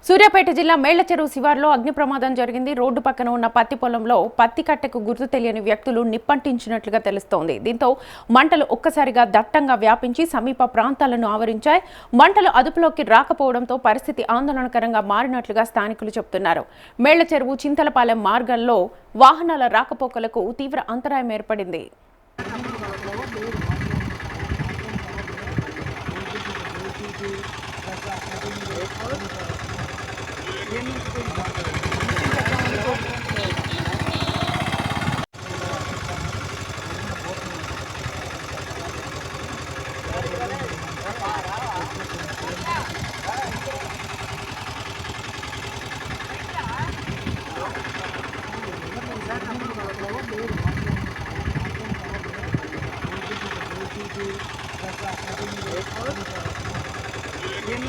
సూర్యాపేట జిల్లా మేళ్లచెరువు శివార్లో అగ్ని ప్రమాదం జరిగింది. రోడ్డు పక్కన ఉన్న పత్తి పొలంలో పత్తి కట్టెకు గుర్తు తెలియని వ్యక్తులు నిప్పంటించినట్లుగా తెలుస్తోంది. దీంతో మంటలు ఒక్కసారిగా దట్టంగా వ్యాపించి సమీప ప్రాంతాలను ఆవరించాయి. మంటలు అదుపులోకి రాకపోవడంతో పరిస్థితి ఆందోళనకరంగా మారినట్లుగా స్థానికులు చెబుతున్నారు. మేళ్లచెరువు చింతలపాలెం మార్గంలో వాహనాల రాకపోకలకు తీవ్ర అంతరాయం ఏర్పడింది. ఏం